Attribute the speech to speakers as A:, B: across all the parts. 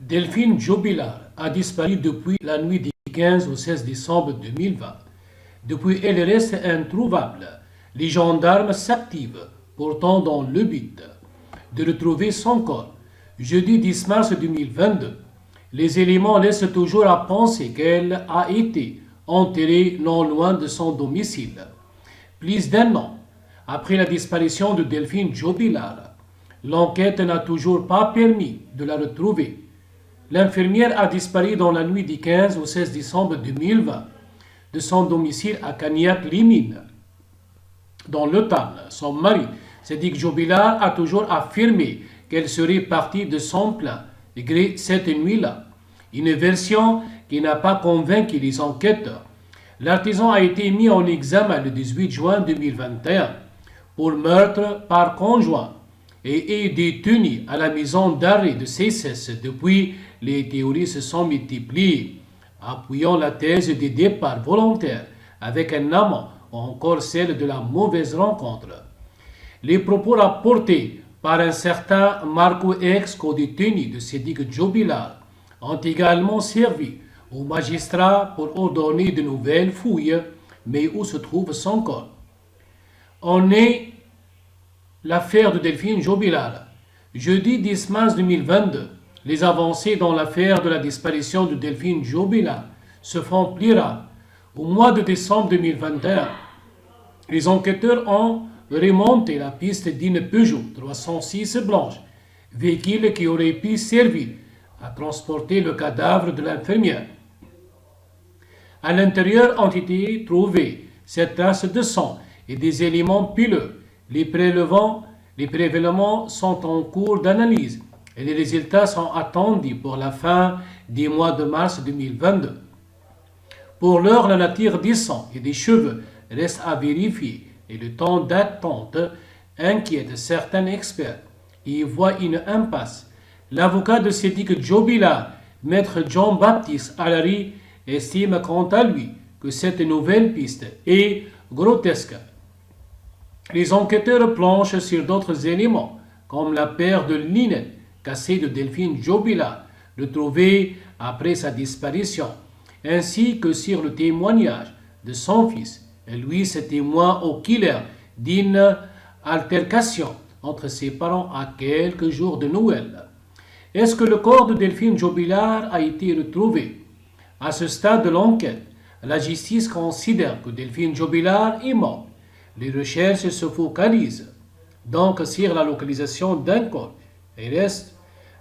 A: Delphine Jobilar a disparu depuis la nuit du 15 au 16 décembre 2020. Depuis, elle reste introuvable. Les gendarmes s'activent, pourtant dans le but de retrouver son corps. Jeudi 10 mars 2022, les éléments laissent toujours à penser qu'elle a été enterrée non loin de son domicile. Plus d'un an après la disparition de Delphine Jobilar, l'enquête n'a toujours pas permis de la retrouver. L'infirmière a disparu dans la nuit du 15 au 16 décembre 2020 de son domicile à Cagnac-les-Mines. Dans le Tarn, son mari, Sédic Jobilar, a toujours affirmé qu'elle serait partie de son plein gré cette nuit-là. Une version qui n'a pas convaincu les enquêteurs. L'artisan a été mis en examen le 18 juin 2021 pour meurtre par conjoint et est détenu à la maison d'arrêt de CSS. Depuis, les théories se sont multipliées, appuyant la thèse des départs volontaires avec un amant ou encore celle de la mauvaise rencontre. Les propos rapportés par un certain Marco X, co-détenu de Sédic Jobilar, ont également servi aux magistrats pour ordonner de nouvelles fouilles, mais où se trouve son corps? On est l'affaire de Delphine Jobilar. Jeudi 10 mars 2022, les avancées dans l'affaire de la disparition de Delphine Jobilar se font plus rares. Au mois de décembre 2021, les enquêteurs ont remonté la piste d'une Peugeot 306 blanche, véhicule qui aurait pu servir à transporter le cadavre de l'infirmière. À l'intérieur ont été trouvées cette traces de sang et des éléments pileux. Les prélèvements sont en cours d'analyse et les résultats sont attendus pour la fin du mois de mars 2022. Pour l'heure, la nature des sangs et des cheveux reste à vérifier et le temps d'attente inquiète certains experts et y voient une impasse. L'avocat de Sédic Jobilar, maître Jean-Baptiste Allary, estime quant à lui que cette nouvelle piste est grotesque. Les enquêteurs planchent sur d'autres éléments, comme la paire de lunettes cassées de Delphine Jobilar, retrouvée après sa disparition, ainsi que sur le témoignage de son fils, lui ce témoin oculaire d'une altercation entre ses parents à quelques jours de Noël. Est-ce que le corps de Delphine Jobilar a été retrouvé? À ce stade de l'enquête, la justice considère que Delphine Jobilar est morte. Les recherches se focalisent donc sur la localisation d'un corps et restent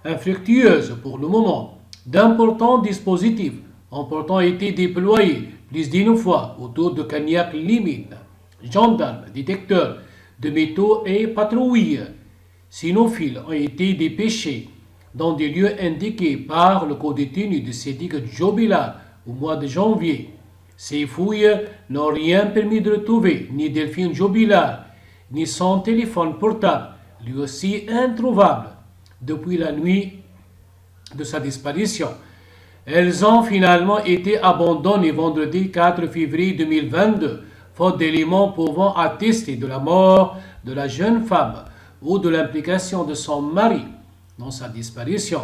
A: infructueuses pour le moment. D'importants dispositifs ont pourtant été déployés plus d'une fois autour de Cagnac-les-Mines. Gendarmes, détecteurs de métaux et patrouilles cynophiles ont été dépêchés dans des lieux indiqués par le co-détenu de Sédic Jobilar au mois de janvier. Ces fouilles n'ont rien permis de retrouver ni Delphine Jobilar, ni son téléphone portable, lui aussi introuvable depuis la nuit de sa disparition. Elles ont finalement été abandonnées vendredi 4 février 2022, faute d'éléments pouvant attester de la mort de la jeune femme ou de l'implication de son mari dans sa disparition.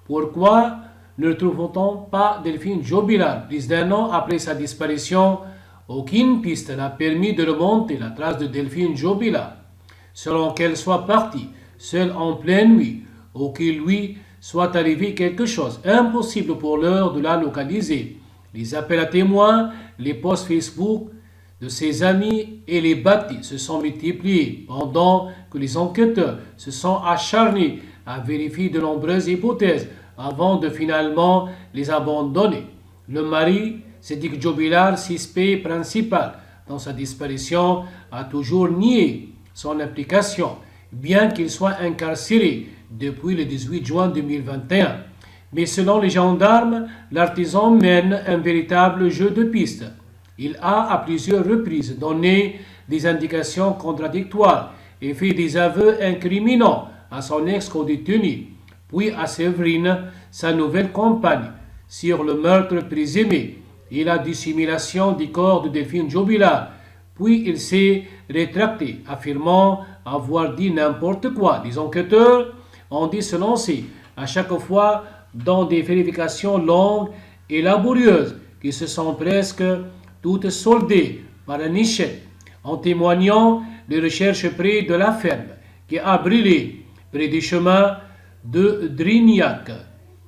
A: Pourquoi ne retrouvons-on pas Delphine Jobilar? Plus d'un an après sa disparition, aucune piste n'a permis de remonter la trace de Delphine Jobilar. Selon qu'elle soit partie, seule en pleine nuit, ou qu'il lui soit arrivé quelque chose, impossible pour l'heure de la localiser. Les appels à témoins, les posts Facebook de ses amis et les bâtis se sont multipliés pendant que les enquêteurs se sont acharnés à vérifier de nombreuses hypothèses avant de finalement les abandonner. Le mari, Sédic Jobilar, suspect principal dans sa disparition, a toujours nié son implication, bien qu'il soit incarcéré depuis le 18 juin 2021. Mais selon les gendarmes, l'artisan mène un véritable jeu de pistes. Il a à plusieurs reprises donné des indications contradictoires et fait des aveux incriminants à son ex-co-détenu, puis à Séverine, sa nouvelle compagne, sur le meurtre présumé et la dissimulation du corps de Delphine Jobilar. Puis il s'est rétracté, affirmant avoir dit n'importe quoi. Les enquêteurs ont dit se lancer à chaque fois dans des vérifications longues et laborieuses qui se sont presque toutes soldées par un échec, en témoignant les recherches près de la ferme qui a brûlé près du chemin de Drignac,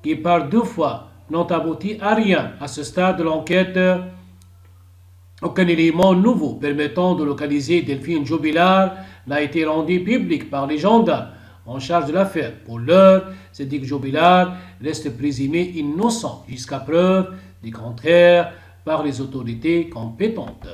A: qui par 2 fois n'ont abouti à rien. À ce stade de l'enquête, aucun élément nouveau permettant de localiser Delphine Jubilard n'a été rendu public par les gendarmes en charge de l'affaire. Pour l'heure, Cédric Jubilard reste présumé innocent jusqu'à preuve du contraire par les autorités compétentes.